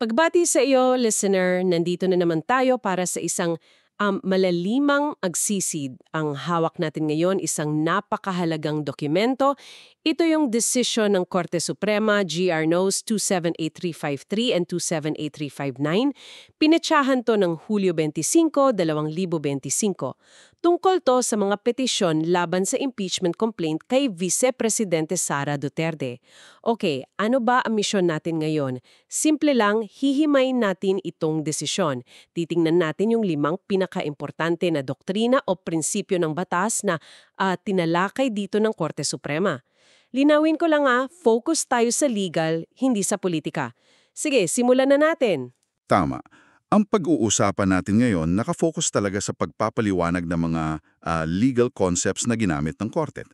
Pagbati sa iyo, listener, nandito na naman tayo para sa isang malalimang agsisid. Ang hawak natin ngayon, isang napakahalagang dokumento. Ito yung desisyon ng Korte Suprema, GR Nos. 278353 and 278359. Pinetsahan to ng Hulyo 25, 2025. Tungkol to sa mga petisyon laban sa impeachment complaint kay Vice Presidente Sara Duterte. Okay, ano ba ang misyon natin ngayon? Simple lang, hihimayin natin itong desisyon. Titingnan natin yung 5 pinakaimportante na doktrina o prinsipyo ng batas na tinalakay dito ng Korte Suprema. Linawin ko lang focus tayo sa legal, hindi sa politika. Sige, simulan na natin. Tama. Ang pag-uusapan natin ngayon nakafocus talaga sa pagpapaliwanag ng mga legal concepts na ginamit ng korte.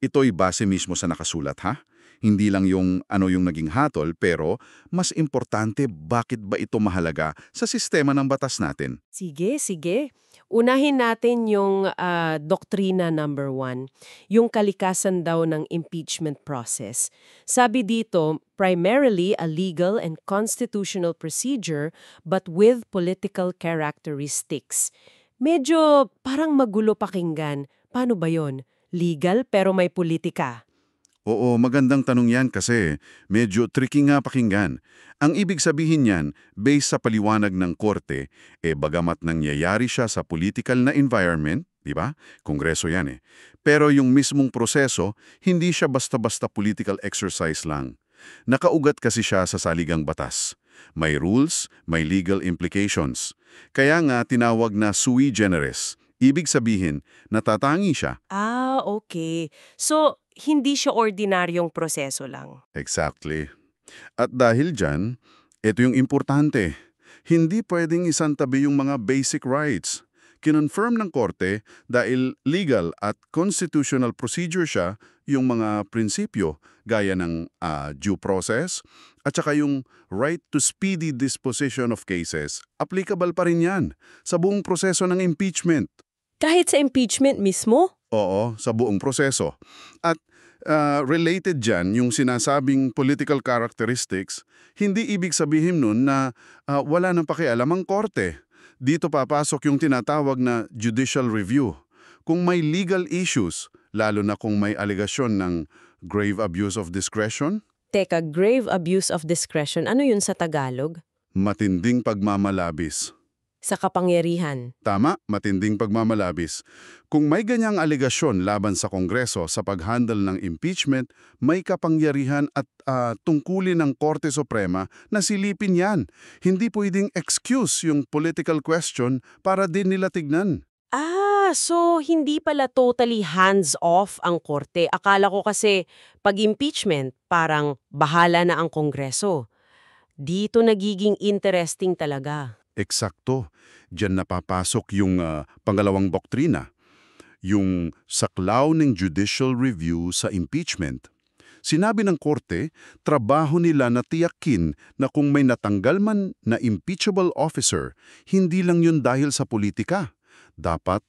Ito'y base mismo sa nakasulat, ha? Hindi lang yung ano yung naging hatol, pero mas importante bakit ba ito mahalaga sa sistema ng batas natin. Sige. Unahin natin yung doktrina number 1, yung kalikasan daw ng impeachment process. Sabi dito, primarily a legal and constitutional procedure but with political characteristics. Medyo parang magulo pakinggan. Paano ba yon? Legal pero may politika. Oo, magandang tanong yan kasi medyo tricky nga pakinggan. Ang ibig sabihin niyan, based sa paliwanag ng korte, bagamat nangyayari siya sa political na environment, di ba? Kongreso yan. Pero yung mismong proseso, hindi siya basta-basta political exercise lang. Nakaugat kasi siya sa saligang batas. May rules, may legal implications. Kaya nga tinawag na sui generis. Ibig sabihin, natatangi siya. Okay. So, hindi siya ordinaryong proseso lang. Exactly. At dahil dyan, ito yung importante. Hindi pwedeng isantabi yung mga basic rights. Kinonfirm ng korte dahil legal at constitutional procedure siya yung mga prinsipyo gaya ng due process at saka yung right to speedy disposition of cases. Applicable pa rin yan sa buong proseso ng impeachment. Kahit sa impeachment mismo? Oo, sa buong proseso. At related dyan, yung sinasabing political characteristics, hindi ibig sabihin nun na wala nang pakialam ang korte. Dito papasok yung tinatawag na judicial review. Kung may legal issues, lalo na kung may alegasyon ng grave abuse of discretion, Teka, grave abuse of discretion, ano yun sa Tagalog? matinding pagmamalabis. Sa kapangyarihan. Tama, matinding pagmamalabis. Kung may ganyang alegasyon laban sa Kongreso sa pag-handle ng impeachment, may kapangyarihan at tungkulin ng Korte Suprema na silipin yan. Hindi pwedeng excuse yung political question para din nila tignan. So hindi pala totally hands-off ang korte. Akala ko kasi pag impeachment, parang bahala na ang Kongreso. Dito nagiging interesting talaga. Eksakto. Diyan napapasok yung pangalawang doktrina, yung saklaw ng judicial review sa impeachment. Sinabi ng korte, trabaho nila na tiyakin na kung may natanggal man na impeachable officer, hindi lang yun dahil sa politika. Dapat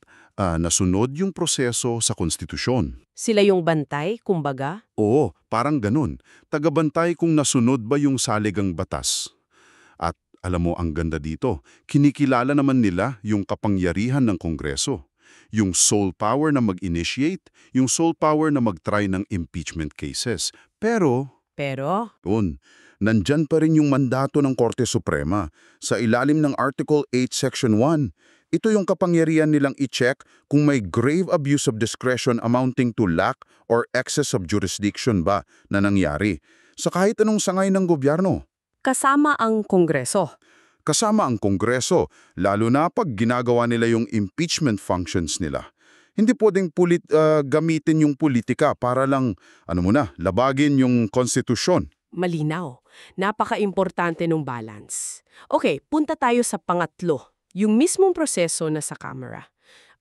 nasunod yung proseso sa konstitusyon. Sila yung bantay, kumbaga? Oo, parang ganun. Tagabantay kung nasunod ba yung saligang batas. At alam mo ang ganda dito, kinikilala naman nila yung kapangyarihan ng Kongreso. Yung sole power na mag-initiate, yung sole power na mag-try ng impeachment cases. Pero, nandyan pa rin yung mandato ng Korte Suprema sa ilalim ng Article 8, Section 1. Ito yung kapangyarihan nilang i-check kung may grave abuse of discretion amounting to lack or excess of jurisdiction ba na nangyari sa kahit anong sangay ng gobyerno. Kasama ang Kongreso. Kasama ang Kongreso, lalo na pag ginagawa nila yung impeachment functions nila. Hindi pwedeng gamitin yung politika para lang, labagin yung konstitusyon. Malinaw. Napaka-importante ng balance. Okay, punta tayo sa pangatlo. Yung mismong proseso na sa Kamara.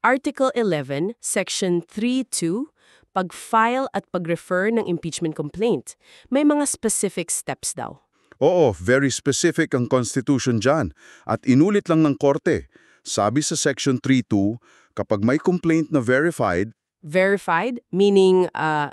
Article 11, Section 3.2, pag-file at pag-refer ng impeachment complaint. May mga specific steps daw. Oo, very specific ang Constitution dyan. At inulit lang ng korte. Sabi sa Section 3.2, kapag may complaint na verified, Verified, meaning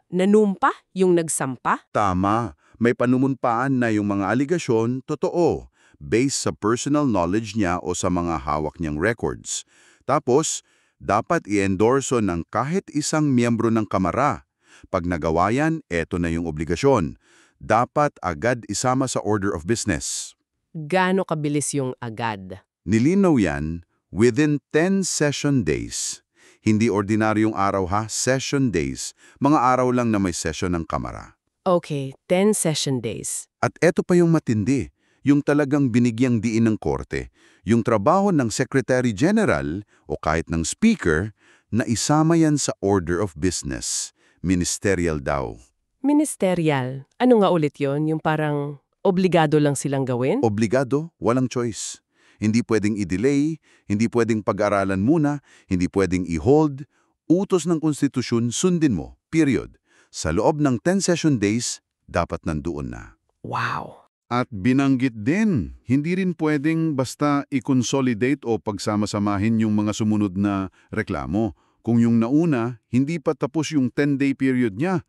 nanumpa yung nagsampa? tama, may panumunpaan na yung mga aligasyon, totoo. based sa personal knowledge niya o sa mga hawak niyang records. Tapos, dapat i-endorso ng kahit isang miyembro ng kamara. Pag nagawa yan, eto na yung obligasyon. Dapat agad isama sa order of business. Gaano kabilis yung agad? Nilinaw yan within 10 session days. Hindi ordinaryong araw ha, session days. Mga araw lang na may session ng kamara. Okay, 10 session days. At eto pa yung matindi, yung talagang binigyang diin ng korte, yung trabaho ng Secretary General o kahit ng Speaker na isama yan sa order of business. Ministerial daw. Ministerial. Ano nga ulit yon? Yung parang obligado lang silang gawin? Obligado, walang choice. Hindi pwedeng i-delay, hindi pwedeng pag-aralan muna, hindi pwedeng i-hold. Utos ng konstitusyon, sundin mo, period. Sa loob ng 10 session days, dapat nandoon na. Wow! At binanggit din, hindi rin pwedeng basta i-consolidate o pagsama-samahin yung mga sumunod na reklamo. Kung yung nauna, hindi pa tapos yung 10-day period niya.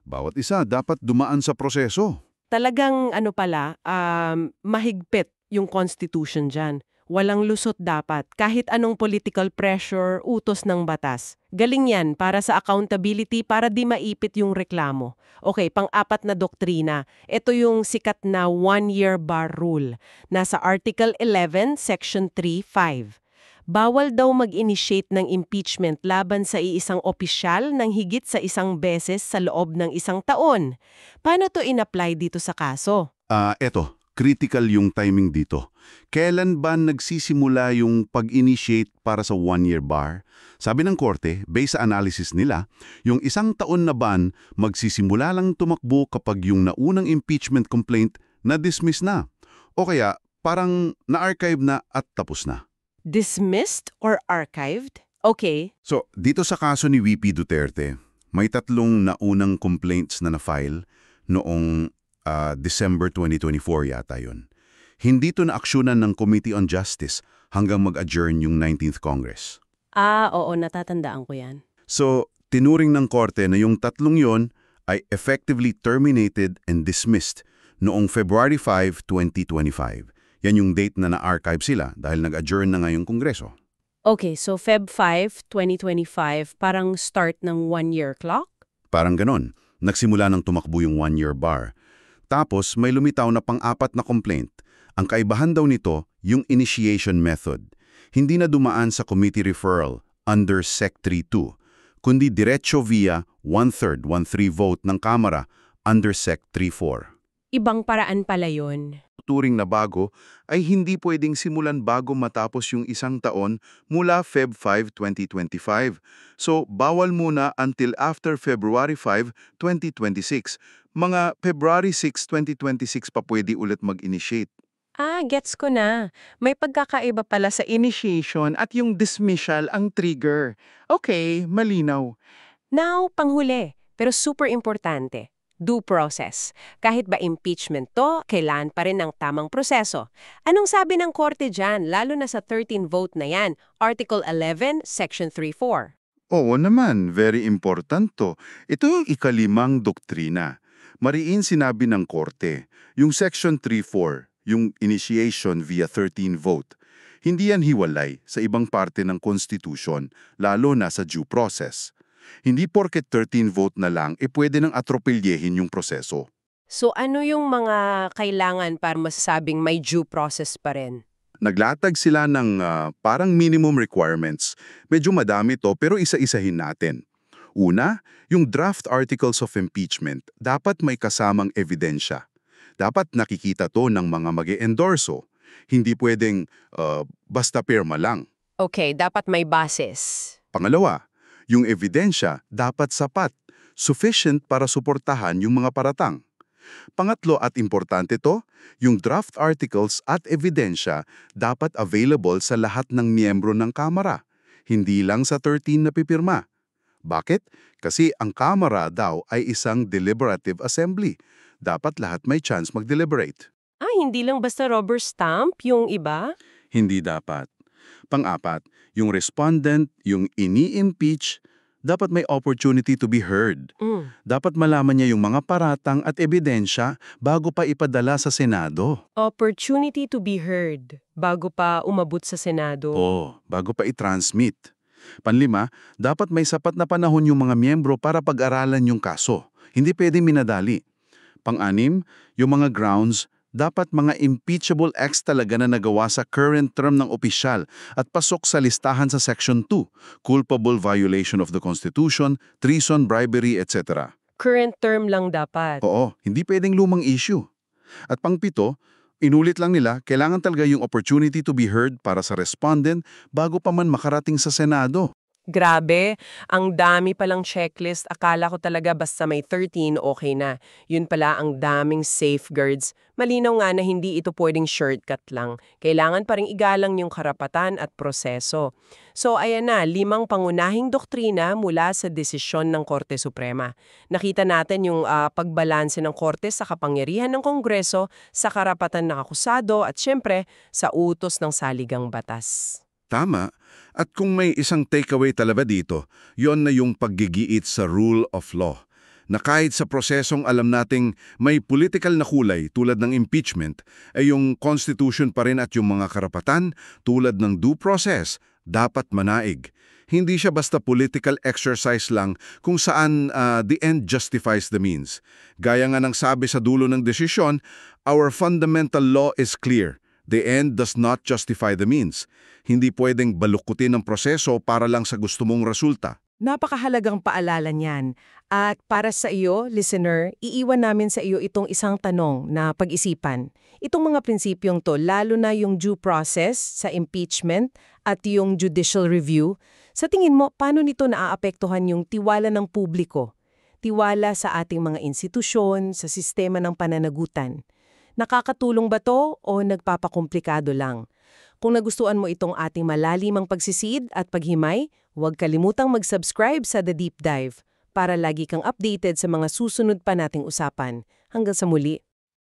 Bawat isa dapat dumaan sa proseso. Talagang mahigpit yung constitution dyan. Walang lusot dapat, kahit anong political pressure, utos ng batas. Galing yan para sa accountability, para di maipit yung reklamo. Okay, pang-apat na doktrina. Ito yung sikat na one-year bar rule. Nasa Article 11, Section 3.5. Bawal daw mag-initiate ng impeachment laban sa iisang opisyal ng higit sa isang beses sa loob ng isang taon. Paano to in-apply dito sa kaso? Eto, critical yung timing dito. Kailan ba nagsisimula yung pag-initiate para sa one-year bar? Sabi ng korte, based sa analysis nila, yung isang taon na ban magsisimula lang tumakbo kapag yung naunang impeachment complaint na-dismiss na. O kaya, parang na-archive na at tapos na. Dismissed or archived? Okay. So, dito sa kaso ni VP Duterte, may 3 naunang complaints na na-file noong December 2024 yata yun. Hindi to na-aksyonan ng Committee on Justice hanggang mag-adjourn yung 19th Congress. Oo, natatandaan ko yan. So, tinuring ng korte na yung 3 yon ay effectively terminated and dismissed noong February 5, 2025. Yan yung date na na-archive sila dahil nag-adjourn na ngayong Kongreso. Okay, so Feb 5, 2025, parang start ng one-year clock? Parang ganon. Nagsimula ng tumakbo yung one-year bar. Tapos may lumitaw na pang-4 na complaint. Ang kaibahan daw nito, yung initiation method. Hindi na dumaan sa committee referral under Sec 3.2, kundi diretso via 1/3, 1/3 vote ng Kamara under Sec 3.4. Ibang paraan pala yun. Turing na bago ay hindi pwedeng simulan bago matapos yung isang taon mula Feb 5, 2025. So, bawal muna until after February 5, 2026. Mga February 6, 2026 pa pwede ulit mag-initiate. Gets ko na. May pagkakaiba pala sa initiation at yung dismissal ang trigger. Okay, malinaw. Now, panghuli, pero super importante. Due process. Kahit ba impeachment to, kailangan pa rin ng tamang proseso. Anong sabi ng korte dyan, lalo na sa 13 vote na yan? Article 11, Section 3.4. Oo naman, very important to. Ito yung ikalimang doktrina. Mariin sinabi ng korte, yung Section 3.4, yung initiation via 13 vote, hindi yan hiwalay sa ibang parte ng Constitution, lalo na sa due process. Hindi porket 13 vote na lang, pwede nang atropelyehin yung proseso. So ano yung mga kailangan para masasabing may due process pa rin? Naglatag sila ng parang minimum requirements. Medyo madami to pero isa-isahin natin. Una, yung draft articles of impeachment dapat may kasamang ebidensya. Dapat nakikita to ng mga mag-e-endorso. Hindi pwedeng basta pirma lang. Okay, dapat may basis. Pangalawa, yung ebidensya dapat sapat, sufficient para suportahan yung mga paratang. Pangatlo at importante to, yung draft articles at ebidensya dapat available sa lahat ng miyembro ng Kamara, hindi lang sa 13 na pipirma. Bakit? Kasi ang Kamara daw ay isang deliberative assembly. Dapat lahat may chance mag-deliberate. Hindi lang basta rubber stamp yung iba? Hindi dapat. Pang-apat, yung respondent, yung ini-impeach, dapat may opportunity to be heard. Dapat malaman niya yung mga paratang at ebidensya bago pa ipadala sa Senado. Opportunity to be heard bago pa umabot sa Senado. Bago pa i-transmit. Panlima, dapat may sapat na panahon yung mga miyembro para pag-aralan yung kaso. Hindi pwedeng minadali. Pang-anim, yung mga grounds, dapat mga impeachable acts talaga na nagawa sa current term ng opisyal at pasok sa listahan sa Section 2, culpable violation of the Constitution, treason, bribery, etc. Current term lang dapat. Oo, hindi pwedeng lumang issue. At pang-pito, inulit lang nila, kailangan talaga yung opportunity to be heard para sa respondent bago pa man makarating sa Senado. Grabe, ang dami palang checklist. Akala ko talaga basta may 13, okay na. Yun pala ang daming safeguards. Malinaw nga na hindi ito pwedeng shortcut lang. Kailangan pa ring igalang yung karapatan at proseso. So ayan na, 5 pangunahing doktrina mula sa desisyon ng Korte Suprema. Nakita natin yung pagbalanse ng Korte sa kapangyarihan ng Kongreso, sa karapatan ng akusado at syempre sa utos ng saligang batas. Tama. At kung may isang takeaway talaga dito, yon na yung paggigiit sa rule of law. Na kahit sa prosesong alam nating may political na kulay tulad ng impeachment, ay yung Constitution pa rin at yung mga karapatan tulad ng due process dapat manaig. Hindi siya basta political exercise lang kung saan the end justifies the means. Gaya nga ng sabi sa dulo ng desisyon, our fundamental law is clear. The end does not justify the means. Hindi pwedeng balukutin ang proseso para lang sa gusto mong resulta. Napakahalagang paalala niyan. At para sa iyo, listener, iiwan namin sa iyo itong isang tanong na pag-isipan. Itong mga prinsipyong to, lalo na yung due process sa impeachment at yung judicial review, sa tingin mo, paano nito naaapektuhan yung tiwala ng publiko? Tiwala sa ating mga institusyon, sa sistema ng pananagutan. Nakakatulong ba to o nagpapakomplikado lang? Kung nagustuhan mo itong ating malalimang pagsisid at paghimay, huwag kalimutang mag-subscribe sa The Deep Dive para lagi kang updated sa mga susunod pa nating usapan. Hanggang sa muli.